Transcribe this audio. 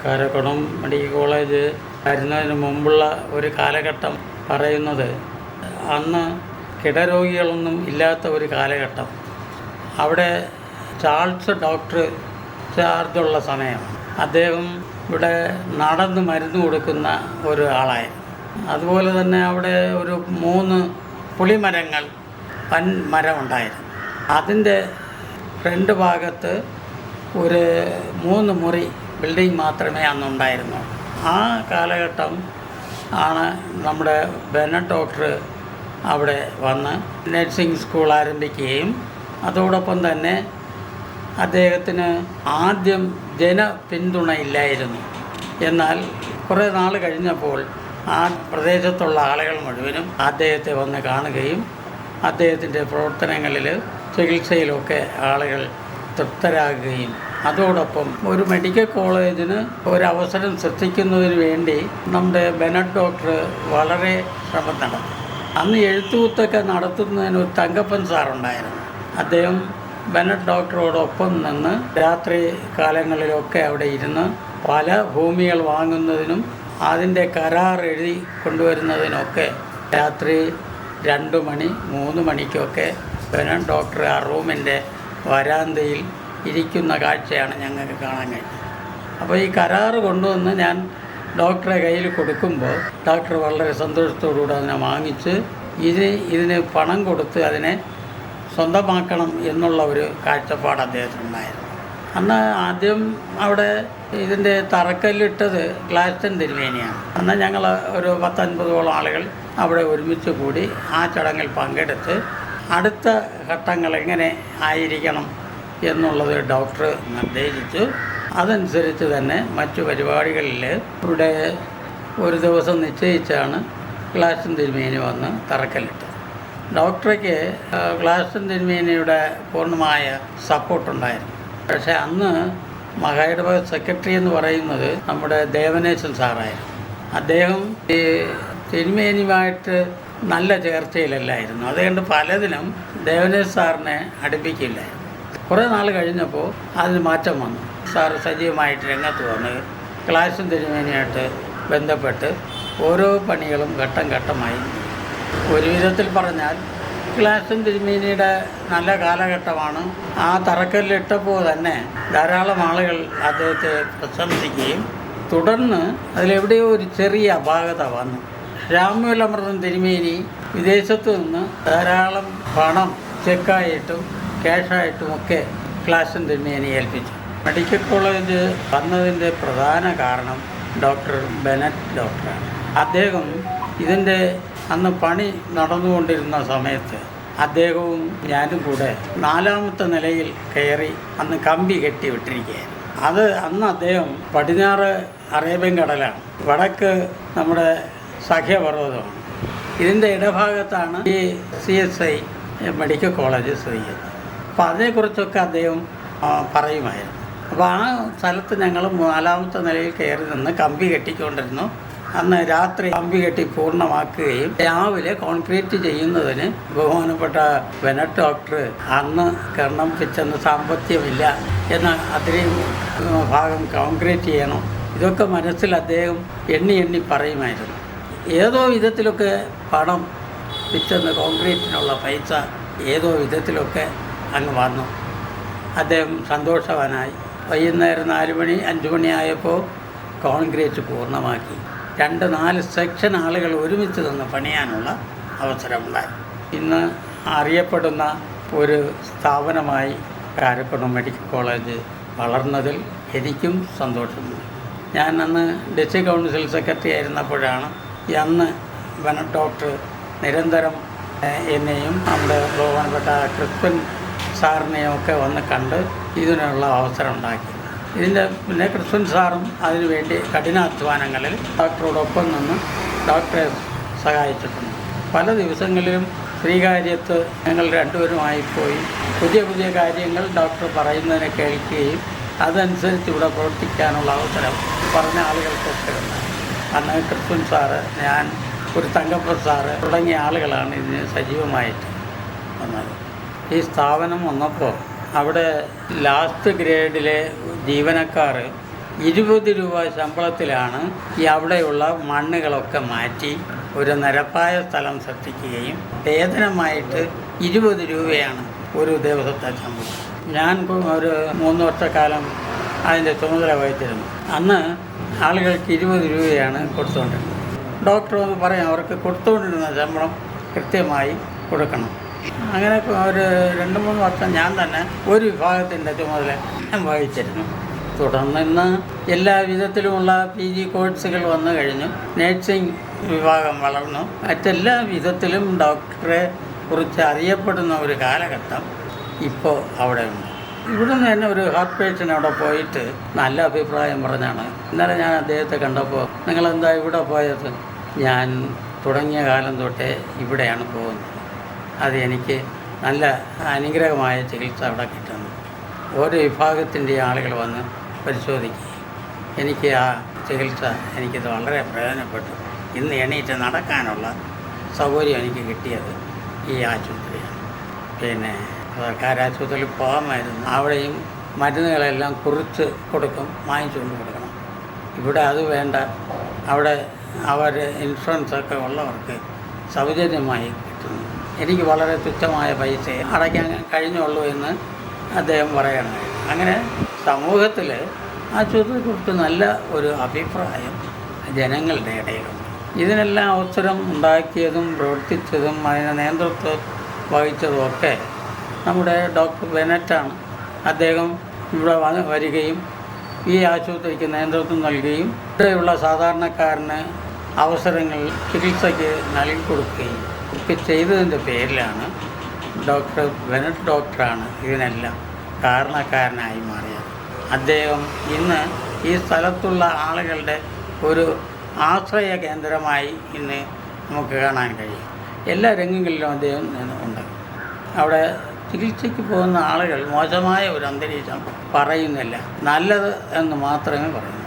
Karakulam medical college വരുന്നതിന് മുമ്പുള്ള ഒരു കാലഘട്ടം പറയുന്നത് അന്ന് കിടരോഗികളൊന്നും ഇല്ലാത്ത ഒരു കാലഘട്ടം. അവിടെ ചാൾസ് ഡോക്ടർ ചാർജുള്ള സമയം. അദ്ദേഹം ഇവിടെ നടന്ന് മരുന്ന് കൊടുക്കുന്ന ഒരു ആളായിരുന്നു. അതുപോലെ തന്നെ അവിടെ ഒരു 3 പുളിമരങ്ങൾ മരം ഉണ്ടായിരുന്നു. അതിൻ്റെ ഫ്രണ്ട് ഭാഗത്ത് ഒരു 3 മുറി ബിൽഡിംഗ് മാത്രമേ അന്നുണ്ടായിരുന്നു. ആ കാലഘട്ടം ആണ് നമ്മുടെ ബെനറ്റ് ഡോക്ടർ അവിടെ വന്ന് നഴ്സിംഗ് സ്കൂൾ ആരംഭിക്കുകയും അതോടൊപ്പം തന്നെ അദ്ദേഹത്തിന് ആദ്യം ജനപിന്തുണയില്ലായിരുന്നു. എന്നാൽ കുറേ നാൾ കഴിഞ്ഞപ്പോൾ ആ പ്രദേശത്തുള്ള ആളുകൾ മുഴുവനും അദ്ദേഹത്തെ വന്ന് കാണുകയും അദ്ദേഹത്തിൻ്റെ പ്രവർത്തനങ്ങളിൽ ചികിത്സയിലൊക്കെ ആളുകൾ തൃപ്തരാകുകയും അതോടൊപ്പം ഒരു മെഡിക്കൽ കോളേജിന് ഒരവസരം സൃഷ്ടിക്കുന്നതിന് വേണ്ടി നമ്മുടെ ബെനറ്റ് ഡോക്ടർ വളരെ ശ്രമം നടത്തി. അന്ന് എഴുത്തുകുത്തൊക്കെ നടത്തുന്നതിന് ഒരു തങ്കപ്പൻ സാറുണ്ടായിരുന്നു. അദ്ദേഹം ബെനറ്റ് ഡോക്ടറോടൊപ്പം നിന്ന് രാത്രി കാലങ്ങളിലൊക്കെ അവിടെ ഇരുന്ന് പല ഭൂമികൾ വാങ്ങുന്നതിനും അതിൻ്റെ കരാർ എഴുതി കൊണ്ടുവരുന്നതിനൊക്കെ രാത്രി 2 മണി 3 മണിക്കൊക്കെ ബെനറ്റ് ഡോക്ടർ ആ റൂമിൻ്റെ വരാന്തയിൽ ഇരിക്കുന്ന കാഴ്ചയാണ് ഞങ്ങൾക്ക് കാണാൻ കഴിഞ്ഞത്. അപ്പോൾ ഈ കരാറ് കൊണ്ടുവന്ന് ഞാൻ ഡോക്ടറെ കയ്യിൽ കൊടുക്കുമ്പോൾ ഡോക്ടർ വളരെ സന്തോഷത്തോടുകൂടി അതിനെ വാങ്ങിച്ച് ഇതിന് പണം കൊടുത്ത് അതിനെ സ്വന്തമാക്കണം എന്നുള്ള ഒരു കാഴ്ചപ്പാട് അദ്ദേഹത്തിനുണ്ടായിരുന്നു. അന്ന് ആദ്യം അവിടെ ഇതിൻ്റെ തറക്കല്ലിട്ടത് ഗ്ലാസ്റ്റൺ തിരുമേനിയാണ്. അന്ന് ഞങ്ങൾ ഒരു 10-50ഓളം ആളുകൾ അവിടെ ഒരുമിച്ച് കൂടി ആ ചടങ്ങിൽ പങ്കെടുത്ത് അടുത്ത ഘട്ടങ്ങൾ എങ്ങനെ ആയിരിക്കണം എന്നുള്ളത് ഡോക്ടർ നിർദ്ദേശിച്ചു. അതനുസരിച്ച് തന്നെ മറ്റു പരിപാടികളിൽ ഇവിടെ ഒരു ദിവസം നിശ്ചയിച്ചാണ് ഗ്ലാസ്റ്റൺ തിരുമേനി വന്ന് തറക്കല്ലിട്ടത്. ഡോക്ടർക്ക് ഗ്ലാസ്റ്റൺ തിരുമേനിയുടെ പൂർണ്ണമായ സപ്പോർട്ടുണ്ടായിരുന്നു. പക്ഷേ അന്ന് മഹായിടവ സെക്രട്ടറി എന്ന് പറയുന്നത് നമ്മുടെ ദേവനേശൻ സാറായിരുന്നു. അദ്ദേഹം ഈ തിരുമേനിയുമായിട്ട് നല്ല ചേർച്ചയിലല്ലായിരുന്നു. അതുകൊണ്ട് പലതിനും ദേവനേശ് സാറിനെ അടുപ്പിക്കില്ലായിരുന്നു. കുറേ നാൾ കഴിഞ്ഞപ്പോൾ അതിന് മാറ്റം വന്നു. സാറ് സജീവമായിട്ട് രംഗത്ത് വന്ന് ഗ്ലാസ്റ്റൺ തിരുമേനിയായിട്ട് ബന്ധപ്പെട്ട് ഓരോ പണികളും ഘട്ടം ഘട്ടമായി. ഒരു വിധത്തിൽ പറഞ്ഞാൽ ഗ്ലാസ്റ്റൺ തിരുമേനിയുടെ നല്ല കാലഘട്ടമാണ്. ആ തറക്കല്ലിട്ടപ്പോൾ തന്നെ ധാരാളം ആളുകൾ അദ്ദേഹത്തെ പ്രശംസിക്കുകയും തുടർന്ന് അതിലെവിടെയോ ഒരു ചെറിയ അപാകത വന്നു. രാമൂലമൃതൻ തിരുമേനി വിദേശത്തു നിന്ന് ധാരാളം പണം ചെക്കായിട്ടും ക്യാഷായിട്ടുമൊക്കെ ഗ്ലാസ്റ്റൺ തിരുമേനി ഏൽപ്പിച്ചു. മെഡിക്കൽ കോളേജ് വന്നതിൻ്റെ പ്രധാന കാരണം ഡോക്ടർ ബെനറ്റ് ഡോക്ടറാണ്. അദ്ദേഹം ഇതിൻ്റെ അന്ന് പണി നടന്നുകൊണ്ടിരുന്ന സമയത്ത് അദ്ദേഹവും ഞാനും കൂടെ 4ാമത്തെ നിലയിൽ കയറി അന്ന് കമ്പി കെട്ടി വിട്ടിരിക്കുകയായിരുന്നു. അന്ന് അദ്ദേഹം പടിഞ്ഞാറ് അറേബ്യൻ കടലാണ്, വടക്ക് നമ്മുടെ സഖ്യപർവ്വതമാണ്. ഇതിൻ്റെ ഇടഭാഗത്താണ് ഈ CSI മെഡിക്കൽ കോളേജ് സ്ഥിതി ചെയ്യുന്നത്. അപ്പോൾ അതിനെക്കുറിച്ചൊക്കെ അദ്ദേഹം പറയുമായിരുന്നു. അപ്പോൾ ആ സ്ഥലത്ത് ഞങ്ങൾ 4ാമത്തെ നിലയിൽ കയറി നിന്ന് കമ്പി കെട്ടിക്കൊണ്ടിരുന്നു. അന്ന് രാത്രി കമ്പി കെട്ടി പൂർണ്ണമാക്കുകയും രാവിലെ കോൺക്രീറ്റ് ചെയ്യുന്നതിന് ബഹുമാനപ്പെട്ട ബെനറ്റ് ഡോക്ടർ അന്ന് കർണം പിച്ചെന്ന് സാമ്പത്തികമില്ല എന്ന അത്രയും ഭാഗം കോൺക്രീറ്റ് ചെയ്യണം. ഇതൊക്കെ മനസ്സിൽ അദ്ദേഹം എണ്ണി പറയുമായിരുന്നു. ഏതോ വിധത്തിലൊക്കെ പണം പിച്ചെന്ന് കോൺക്രീറ്റിനുള്ള പൈസ ഏതോ വിധത്തിലൊക്കെ അങ്ങ് വന്നു. അദ്ദേഹം സന്തോഷവാനായി. വൈകുന്നേരം 4 മണി 5 മണിയായപ്പോൾ കോൺക്രീറ്റ് പൂർണ്ണമാക്കി. 2-4 സെക്ഷൻ ആളുകൾ ഒരുമിച്ച് നിന്ന് പണിയാനുള്ള അവസരമുണ്ടായി. ഇന്ന് അറിയപ്പെടുന്ന ഒരു സ്ഥാപനമായി കാരക്കുളം മെഡിക്കൽ കോളേജ് വളർന്നതിൽ എനിക്കും സന്തോഷമുണ്ട്. ഞാൻ അന്ന് ഡിസ്ട്രിക്ട് കൗൺസിൽ സെക്രട്ടറി ആയിരുന്നപ്പോഴാണ് അന്ന് ബെനറ്റ് ഡോക്ടർ നിരന്തരം എന്നെയും നമ്മുടെ ബഹുമാനപ്പെട്ട ക്രിസ്ത്യൻ സാറിനെയും ഒക്കെ വന്ന് കണ്ട് ഇതിനുള്ള അവസരം ഉണ്ടാക്കി. ഇതിൻ്റെ പിന്നെ ക്രിസ്ത്യൻ സാറും അതിനുവേണ്ടി കഠിനാധ്വാനങ്ങളിൽ ഡോക്ടറോടൊപ്പം നിന്ന് ഡോക്ടറെ സഹായിച്ചിട്ടുണ്ട്. പല ദിവസങ്ങളിലും ശ്രീകാര്യത്ത് ഞങ്ങൾ രണ്ടുപേരുമായി പോയി പുതിയ കാര്യങ്ങൾ ഡോക്ടർ പറയുന്നതിനെ കേൾക്കുകയും അതനുസരിച്ച് ഇവിടെ പ്രവർത്തിക്കാനുള്ള അവസരം പറഞ്ഞ ആളുകൾക്കൊക്കെ ഉണ്ടായി. അന്ന് ക്രിസ്ത്യൻ സാറ്, ഞാൻ, ഒരു തങ്കപ്പൻ സാറ് തുടങ്ങിയ ആളുകളാണ് ഇതിന് സജീവമായിട്ട് വന്നത്. ഈ സ്ഥാപനം വന്നപ്പോൾ അവിടെ ലാസ്റ്റ് ഗ്രേഡിലെ ജീവനക്കാർ 20 രൂപ ശമ്പളത്തിലാണ് ഈ അവിടെയുള്ള മണ്ണുകളൊക്കെ മാറ്റി ഒരു നിരപ്പായ സ്ഥലം സൃഷ്ടിക്കുകയും വേതനമായിട്ട് 20 രൂപയാണ് ഒരു ദിവസത്തെ ശമ്പളം. ഞാൻ ഒരു 3 വർഷക്കാലം അതിൻ്റെ ചുമതല വഹിച്ചിരുന്നു. അന്ന് ആളുകൾക്ക് 20 രൂപയാണ് കൊടുത്തുകൊണ്ടിരുന്നത്. ഡോക്ടർ ഒന്ന് പറയും അവർക്ക് കൊടുത്തുകൊണ്ടിരുന്ന ശമ്പളം കൃത്യമായി കൊടുക്കണം. അങ്ങനെ ഒരു 2-3 വർഷം ഞാൻ തന്നെ ഒരു വിഭാഗത്തിൻ്റെ ചുമതല ഞാൻ വഹിച്ചിരുന്നു. തുടർന്ന് ഇന്ന് എല്ലാ വിധത്തിലുമുള്ള PG കോഴ്സുകൾ വന്നു കഴിഞ്ഞു. നേഴ്സിംഗ് വിഭാഗം വളർന്നു. മറ്റെല്ലാ വിധത്തിലും ഡോക്ടറെ കുറിച്ച് അറിയപ്പെടുന്ന ഒരു കാലഘട്ടം ഇപ്പോൾ അവിടെ ഉണ്ട്. ഇവിടുന്ന് തന്നെ ഒരു ഹാർട്ട് പേഷ്യൻ്റ് അവിടെ പോയിട്ട് നല്ല അഭിപ്രായം പറഞ്ഞാണ്. ഇന്നലെ ഞാൻ അദ്ദേഹത്തെ കണ്ടപ്പോൾ നിങ്ങളെന്താ ഇവിടെ പോയത്? ഞാൻ തുടങ്ങിയ കാലം തൊട്ടേ ഇവിടെയാണ് പോകുന്നത്. അത് എനിക്ക് നല്ല അനുഗ്രഹമായ ചികിത്സ അവിടെ കിട്ടുന്നു. ഓരോ വിഭാഗത്തിൻ്റെ ആളുകൾ വന്ന് പരിശോധിക്കുകയും എനിക്ക് ആ ചികിത്സ എനിക്കിത് വളരെ പ്രയോജനപ്പെട്ടു. ഇന്ന് എണീറ്റ് നടക്കാനുള്ള സൗകര്യം എനിക്ക് കിട്ടിയത് ഈ ആശുപത്രിയാണ്. പിന്നെ സർക്കാർ ആശുപത്രിയിൽ പോകാമായിരുന്നു. അവിടെയും മരുന്നുകളെല്ലാം കുറിച്ച് കൊടുക്കും, വാങ്ങിച്ചുകൊണ്ട് കൊടുക്കണം. ഇവിടെ അത് വേണ്ട. അവിടെ അവർ ഇൻഷുറൻസൊക്കെ ഉള്ളവർക്ക് സൗജന്യമായി കിട്ടുന്നു. എനിക്ക് വളരെ തുച്ഛമായ പൈസ അടയ്ക്കാൻ കഴിഞ്ഞുള്ളൂ എന്ന് അദ്ദേഹം പറയണം. അങ്ങനെ സമൂഹത്തിൽ ആശുപത്രിയെക്കുറിച്ച് നല്ല ഒരു അഭിപ്രായം ജനങ്ങളുടെ ഇടയിലുണ്ട്. ഇതിനെല്ലാം അവസരം ഉണ്ടാക്കിയതും പ്രവർത്തിച്ചതും അതിന് നേതൃത്വം വഹിച്ചതുമൊക്കെ നമ്മുടെ ഡോക്ടർ ബെനറ്റാണ്. അദ്ദേഹം ഇവിടെ വരികയും ഈ ആശുപത്രിക്ക് നേതൃത്വം നൽകുകയും ഇവിടെയുള്ള സാധാരണക്കാരന് അവസരങ്ങൾ ചികിത്സയ്ക്ക് നൽകി കൊടുക്കുകയും ഒക്കെ ചെയ്തതിൻ്റെ പേരിലാണ് ഡോക്ടർ ബെനറ്റ് ഡോക്ടറാണ് ഇതിനെല്ലാം കാരണക്കാരനായി മാറിയത്. അദ്ദേഹം ഇന്ന് ഈ സ്ഥലത്തുള്ള ആളുകളുടെ ഒരു ആശ്രയ കേന്ദ്രമായി ഇന്ന് നമുക്ക് കാണാൻ കഴിയും. എല്ലാ രംഗങ്ങളിലും അദ്ദേഹം ഉണ്ട്. അവിടെ ചികിത്സയ്ക്ക് പോകുന്ന ആളുകൾ മോശമായ ഒരു അന്തരീക്ഷം പറയുന്നില്ല, നല്ലത് എന്ന് മാത്രമേ പറയുന്നു.